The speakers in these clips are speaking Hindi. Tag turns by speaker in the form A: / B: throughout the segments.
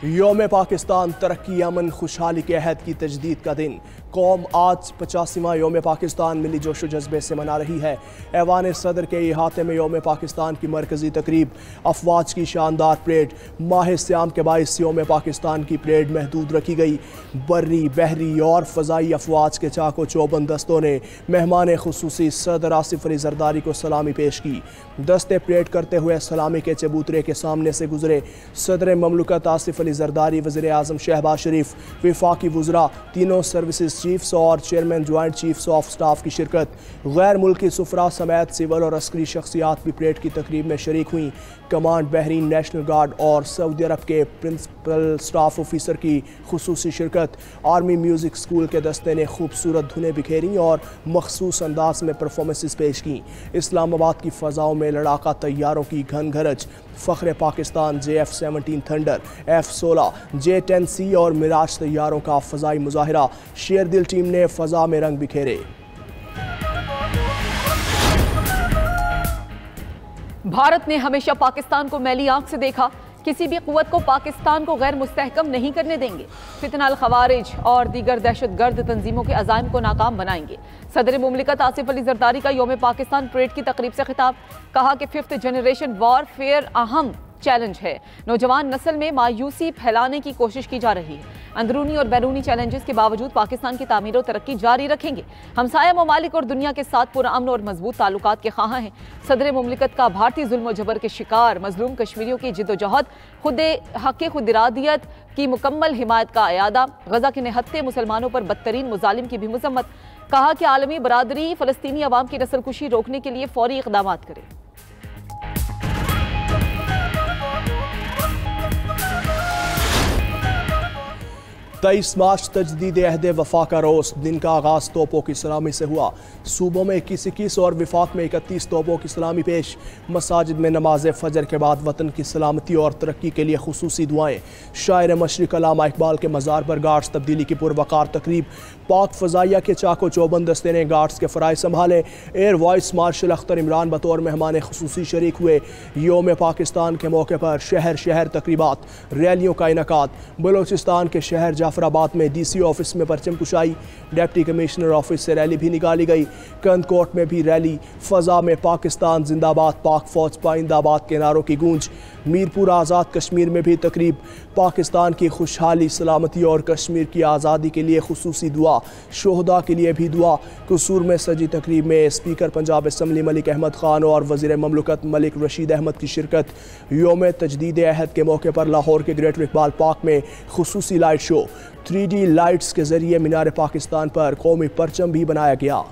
A: योम पाकिस्तान तरक्की, अमन, खुशहाली के अहद की तजदीद का दिन। कौम आज 85वां योम पाकिस्तान मिली जोश व जज्बे से मना रही है। ऐवान सदर के अहाते में योम पाकिस्तान की मरकजी तकरीब, अफवाज की शानदार परेड। माह श्याम के बाइस योम पाकिस्तान की परेड महदूद रखी गई। बर्री, बहरी और फ़ज़ाई अफवाज के चाको चौबंद दस्तों ने मेहमान खुसूसी सदर आसिफ अली जरदारी को सलामी पेश की। दस्ते परेड करते हुए सलामी के चबूतरे के सामने से गुजरे। सदर ममलकत आसिफ अली जरदारी, वज़ीर आज़म शहबाज शरीफ, वफाकी वज़रा, तीनों सर्विसेज चीफ्स और chairman joint chiefs of staff की शिरकत। गैर मुल्की सुफरा समेत सिविल और अस्करी शख्सियात भी परेड की तकरीब में शरीक हुई। कमांड, बहरीन नेशनल गार्ड और सऊदी अरब के प्रिंसिपल स्टाफ ऑफिसर की खुसूसी शिरकत। आर्मी म्यूज़िक स्कूल के दस्ते ने खूबसूरत धुनें बिखेरी और मखसूस अंदाज में परफॉर्मेंसेस पेश की। इस्लामाबाद की फ़ज़ाओं में लड़ाका तैयारों की घन Gharaj. फ़ख्र Pakistan JF-17 thunder, F-16, J-10C और मिराज तैयारों का फ़ज़ाई मुजाहिरा। शेरदिल टीम ने फ़ज़ा में रंग बिखेरे।
B: भारत ने हमेशा पाकिस्तान को मैली आंख से देखा। किसी भी कुव्वत को पाकिस्तान को गैर मुस्तहकम नहीं करने देंगे। फितना खवारिज और दीगर दहशतगर्द तंजीमों के अज़ाइम को नाकाम बनाएंगे। सदर मुमलिकत आसिफ अली जरदारी का योम पाकिस्तान परेड की तकरीब से खिताब। कहा कि 5th जनरेशन वॉरफेयर अहम चैलेंज है। नौजवान नस्ल में मायूसी फैलाने की कोशिश की जा रही है। अंदरूनी और बैरूनी चैलेंजेस के बावजूद पाकिस्तान की तामीर और तरक्की जारी रखेंगे। हमसाया ममालिक और दुनिया के साथ पुरअमन और मजबूत ताल्लुकात के ख़्वाह हैं। सदर मुमलिकत का भारतीय जुल्म जबर के शिकार मजलूम कश्मीरियों की जिद्दोजहद, खुद हक़ खुद इरादियत की मुकम्मल हिमायत का अयादा। गजा के निहत्ते मुसलमानों पर बदतरीन मुजालिम की भी मजम्मत। कहा कि आलमी बरादरी फ़लस्तीनी अवाम की नस्लकुशी रोकने के लिए फौरी इक़दाम करे।
A: 23 मार्च तजदीद अहद वफा का रोज़। दिन का आगाज़ तोपों की सलामी से हुआ। सूबों में 21 और विफाक में 31 तोपों की सलामी पेश। मसाजिद में नमाज फजर के बाद वतन की सलामती और तरक्की के लिए खुसूसी दुआएं। शायर मशरिक़ अल्लामा इकबाल के मज़ार पर गार्ड्स तब्दीली की पुरवकार तकरीब। पाक फ़ज़ाइया के चाको चौबंद दस्ते ने गार्ड्स के फ़राइज़ संभाले। Air vice marshal Akhtar Imran बतौर मेहमान खुसूसी शरीक हुए। योम पाकिस्तान के मौके पर शहर शहर तकरीबात, रैलियों का इनकाद। बलोचिस्तान के शहर जाफराबाद में DC ऑफिस में परचम कुशाई। डिप्टी कमिश्नर ऑफिस से रैली भी निकाली गई। कंदकोट में भी रैली। फ़ज़ा में पाकिस्तान जिंदाबाद, पाक फ़ौज पाइंदाबाद के नारों की गूंज। मीरपुर आज़ाद कश्मीर में भी तकरीब। पाकिस्तान की खुशहाली, सलामती और कश्मीर की आज़ादी के लिए खुसूसी दुआ। शोहदा के लिए भी दुआ। कसूर में सजी तकरीब में स्पीकर पंजाब असम्बली मलिक अहमद ख़ान और वज़ीर ममलकत मलिक रशीद अहमद की शिरकत। योम तजदीद अहद के मौके पर लाहौर के ग्रेटर इकबाल पार्क में खुसूसी लाइट शो। 3D लाइट्स के जरिए मीनार पाकिस्तान पर कौमी परचम भी बनाया गया।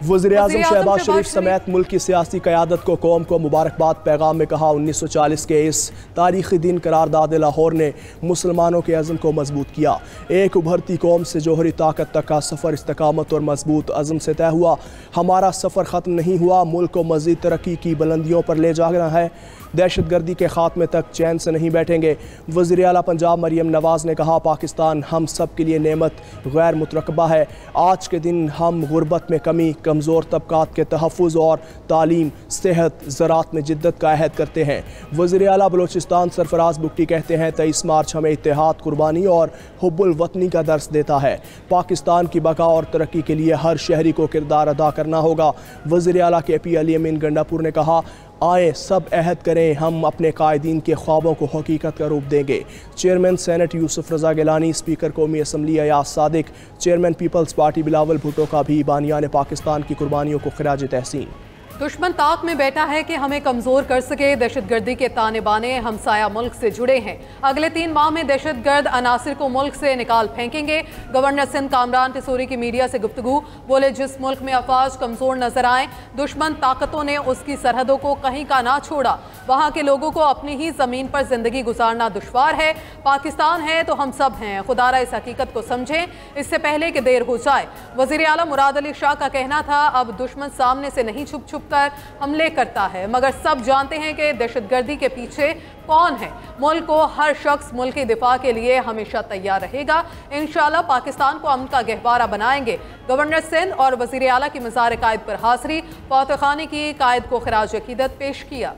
A: वज़ीर आज़म शहबाज शरीफ समेत मुल्क की सियासी क़यादत को कौम को मुबारकबाद पैगाम में कहा। 1940 के इस तारीख़ी दिन करारदाद लाहौर ने मुसलमानों के अज़म को मजबूत किया। एक उभरती कौम से जोहरी ताकत तक का सफ़र इस्तकामत और मजबूत अज़म से तय हुआ। हमारा सफ़र ख़त्म नहीं हुआ, मुल्क को मज़ीद तरक्की की बुलंदियों पर ले जाना है। दहशतगर्दी के खात्मे तक चैन से नहीं बैठेंगे। वज़ीर आला पंजाब मरियम नवाज़ ने कहा, पाकिस्तान हम सब के लिए नेमत गैर मुतरकबा है। आज के दिन हम गुर्बत में कमी, कमज़ोर तबकात के तहफ़्फ़ुज़ और तालीम, सेहत, ज़राअत में जिद्दत का अहद करते हैं। वज़ीर आला बलोचिस्तान सरफराज बुगटी कहते हैं, 23 मार्च हमें इत्तेहाद, कुर्बानी और हुब्बुल वतनी का दर्स देता है। पाकिस्तान की बका और तरक्की के लिए हर शहरी को किरदार अदा करना होगा। वज़ीर आला KP अली अमीन गंडापुर ने कहा, आए सब अहद करें, हम अपने कायदीन के ख्वाबों को हकीकत का रूप देंगे। Chairman senate Yousuf Raza Gilani, speaker कौमी assembly Ayaz Sadiq, chairman Peoples Party Bilawal Bhutto का भी बानियान पाकिस्तान की कुर्बानियों को खिराज तहसीन।
C: दुश्मन ताक में बैठा है कि हमें कमज़ोर कर सके। दहशतगर्दी के ताने बाने हमसाया मुल्क से जुड़े हैं। अगले 3 माह में दहशतगर्द अनासिर को मुल्क से निकाल फेंकेंगे। गवर्नर सिंध कामरान टिसोरी की मीडिया से गुफ्तगू। बोले, जिस मुल्क में अफवाज कमज़ोर नजर आए, दुश्मन ताकतों ने उसकी सरहदों को कहीं का ना छोड़ा। वहाँ के लोगों को अपनी ही ज़मीन पर जिंदगी गुजारना दुश्वार है। पाकिस्तान है तो हम सब हैं। खुदारा इस हकीकत को समझें इससे पहले कि देर हो जाए। वज़ीर आला मुराद अली शाह का कहना था, अब दुश्मन सामने से नहीं छुप छुप कर हमले करता है, मगर सब जानते हैं कि दहशतगर्दी के पीछे कौन है। मुल्क को हर शख्स मुल्क के दिफा के लिए हमेशा तैयार रहेगा। इंशाअल्लाह पाकिस्तान को अमन का गहवारा बनाएंगे। गवर्नर सिंध और वज़ीर आला की मज़ार कायद पर हाज़री, फौत खाने की कायद को खिराज अकीदत पेश किया।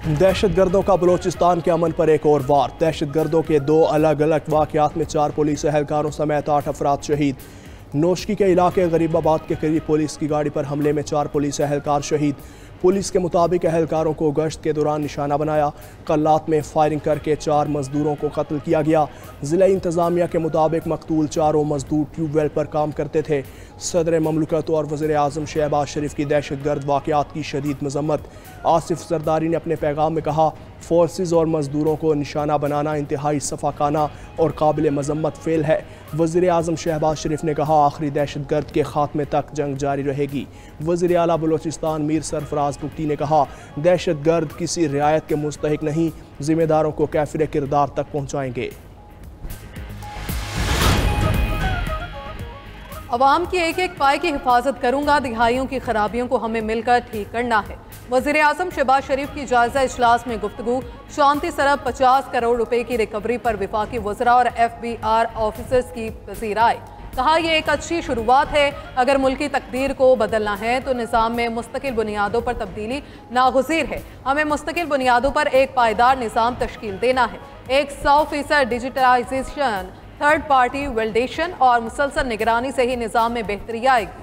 A: दहशतगर्दों का बलोचिस्तान के अमन पर एक और वार। दहशतगर्दों के 2 अलग अलग वाक़यात में 4 पुलिस एहलकारों समेत 8 अफराद शहीद। नोशकी के इलाके गरीबाबाद के करीब पुलिस की गाड़ी पर हमले में 4 पुलिस एहलकार शहीद। पुलिस के मुताबिक एहलकारों को गश्त के दौरान निशाना बनाया। कल्लात में फायरिंग करके 4 मजदूरों को कत्ल किया गया। ज़िला इंतज़ामिया के मुताबिक मकतूल 4 मजदूर ट्यूबवेल पर काम करते थे। सदर ममलकत और वज़ीर आज़म शहबाज शरीफ की दहशतगर्द वाक़यात की शदीद मज़म्मत। आसिफ जरदारी ने अपने पैगाम में कहा, फोर्सेस और मजदूरों को निशाना बनाना इंतहाई सफ़ाकाना और काबिल मज़म्मत फ़ेल है। वज़ीर आज़म शहबाज शरीफ ने कहा, आखिरी दहशतगर्द के खात्मे तक जंग जारी रहेगी। वज़ीर आला बलोचिस्तान मीर सरफराज बुगटी ने कहा, दहशतगर्द किसी रियायत के मुस्तहिक नहीं, जिम्मेदारों को कैफिर किरदार तक पहुँचाएंगे।
C: अवाम की एक एक पाई की हिफाजत करूंगा, दिहाइयों की खराबियों को हमें मिलकर ठीक करना है। वज़ीर आज़म शहबाज शरीफ की जायज़ा इजलास में गुफ्तगू। शांति सरब 50 करोड़ रुपए की रिकवरी पर विफाकी वज़रा और FBR ऑफिसर्स की पजीर आए। कहा, यह एक अच्छी शुरुआत है। अगर मुल्की तकदीर को बदलना है तो निज़ाम में मुस्तकिल बुनियादों पर तब्दीली नागुज़ीर है। हमें मुस्तकिल बुनियादों पर एक पायदार निज़ाम तश्कील देना है। 100% डिजिटलाइजेशन, थर्ड पार्टी वैलिडेशन और मुसलसल निगरानी से ही निज़ाम में बेहतरी आएगी।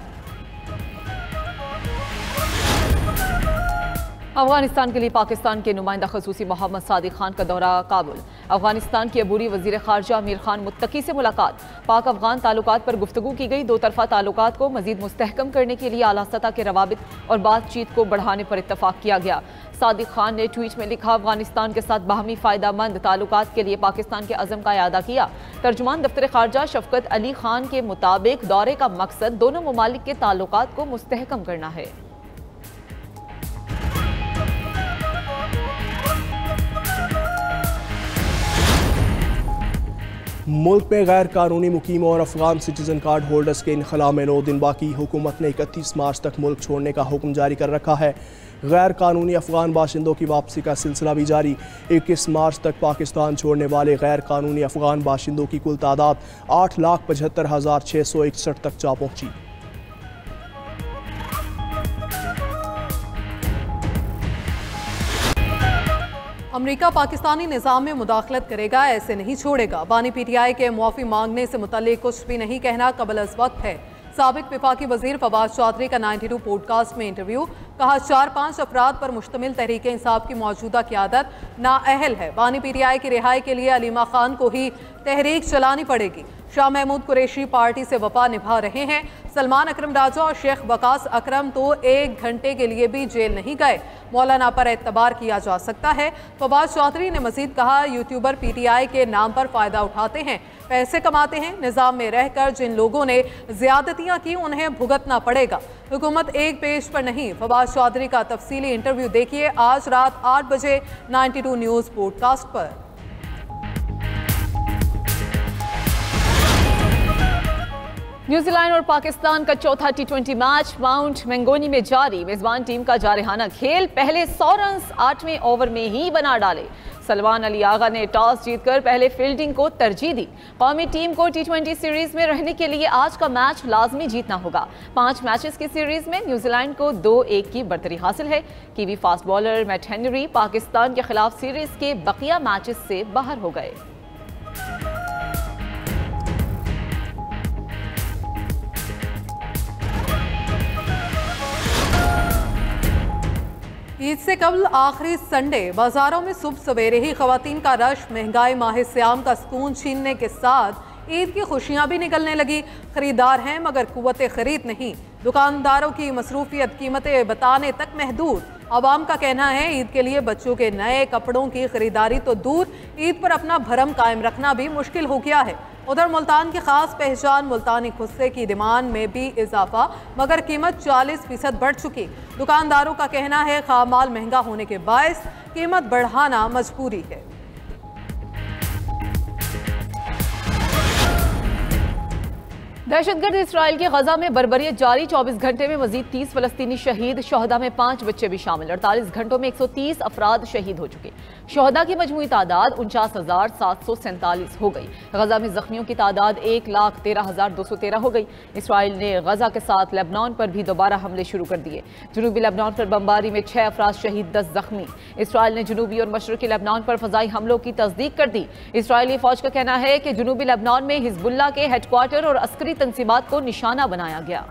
B: अफगानिस्तान के लिए पाकिस्तान के नुमाइंदा खसूसी मोहम्मद सादिक खान का दौरा काबुल। अफगानिस्तान के अबूरी वज़ीर ख़ारजा अमीर खान मुत्तकी से मुलाकात। पाक अफगान ताल्लुकात पर गुफ्तगू की गई। 2 तरफ़ा ताल्लुकात को मज़ीद मुस्तहकम करने के लिए आला सतह के रवाबित और बातचीत को बढ़ाने पर इत्तफ़ाक़ किया गया। सादिक खान ने ट्वीट में लिखा, अफगानिस्तान के साथ बाहमी फ़ायदामंद ताल्लुकात के लिए पाकिस्तान के अज़म का इआदा किया। तर्जुमान दफ्तर ख़ारजा शफ़क़त अली खान के मुताबिक दौरे का मकसद दोनों ममालिक के ताल्लुकात को मुस्तहकम करना है।
A: मुल्क में गैर कानूनी मुकीम और अफगान सिटीजन कार्ड होल्डर्स के इनखला में 9 दिन बाकी। हुकूमत ने 31 मार्च तक मुल्क छोड़ने का हुक्म जारी कर रखा है। गैर कानूनी अफगान बाशिंदों की वापसी का सिलसिला भी जारी। 21 मार्च तक पाकिस्तान छोड़ने वाले गैर कानूनी अफगान बाशिंदों की कुल तादाद 8,75,661 तक जा पहुंची।
C: अमरीका पाकिस्तानी निज़ाम में मुदाखलत करेगा, ऐसे नहीं छोड़ेगा। बानी PTI के मुआफ़ी मांगने से मुतल्लिक कुछ भी नहीं कहना कबल अज़ वक्त है। साबिक विफाकी वज़ीर फवाद चौधरी का 92 पॉडकास्ट में इंटरव्यू। कहा, 4-5 अफराद पर मुश्तमिल तहरीक इंसाफ की मौजूदा क़यादत नाअहल है। बानी PTI की रिहाई के लिए अलीमा खान को ही तहरीक चलानी पड़ेगी। शाह महमूद कुरैशी पार्टी से वफा निभा रहे हैं। सलमान अकरम राजा और शेख वकास अकरम तो 1 घंटे के लिए भी जेल नहीं गए। मौलाना पर एतबार किया जा सकता है। फवाद चौधरी ने मजीद कहा, यूट्यूबर PTI के नाम पर फ़ायदा उठाते हैं, पैसे कमाते हैं। निज़ाम में रहकर जिन लोगों ने ज़्यादतियाँ की उन्हें भुगतना पड़ेगा। हुकूमत एक पेज पर नहीं। फवाद चौधरी का तफसीली इंटरव्यू देखिए आज रात 8 बजे 92 न्यूज़ पॉडकास्ट पर।
B: न्यूजीलैंड और पाकिस्तान का चौथा T20 मैच माउंट मैंगोनी में जारी। मेजबान टीम का जारहाना खेल, पहले 100 रन 8वें ओवर में ही बना डाले। सलमान अली आगा ने टॉस जीतकर पहले फील्डिंग को तरजीह दी। कौमी टीम को T20 सीरीज में रहने के लिए आज का मैच लाजमी जीतना होगा। 5 मैचेस की सीरीज में न्यूजीलैंड को 2-1 की बढ़तरी हासिल है। Kiwi fast bowler Matt Henry Pakistan के खिलाफ सीरीज के बकिया मैचेस से बाहर हो गए।
C: ईद से कबल आखिरी संडे बाजारों में सुबह सवेरे ही खवातीन का रश, महंगाई माह सियाम का सुकून छीनने के साथ ईद की खुशियां भी निकलने लगी। खरीदार हैं मगर कुव्वत खरीद नहीं। दुकानदारों की मसरूफियत कीमतें बताने तक महदूद। आवाम का कहना है ईद के लिए बच्चों के नए कपड़ों की खरीदारी तो दूर, ईद पर अपना भरम कायम रखना भी मुश्किल हो गया है। उधर मुल्तान की खास पहचान मुल्तानी खुस्से की डिमांड में भी इजाफा, मगर कीमत 40% बढ़ चुकी। दुकानदारों का कहना है खामाल महंगा होने के बायस कीमत बढ़ाना मजबूरी है।
B: दहशतगर्द इसराइल के गजा में बर्बरियत जारी। 24 घंटे में मजीद 30 फलस्तीनी शहीद, शोहदा में 5 बच्चे भी शामिल। 48 घंटों में 130 अफराद शहीद हो चुके। शोहदा की मजमूई तादाद 49,747 हो गई। गजा में जख्मियों की तादाद 1,13,213 हो गई। इसराइल ने गजा के साथ लेबनान पर भी दोबारा हमले शुरू कर दिए। जनूबी लेबनान पर बमबारी में 6 अफराद शहीद, 10 जख्मी। इसराइल ने जनूबी और मशरकी लेबनान पर फजाई हमलों की तस्दीक कर दी। इसराइली फौज का कहना है कि जनूबी लेबनान में हिजबुल्लाह के हेडक्वार्टर और अस्करी तंसीबात को निशाना बनाया गया।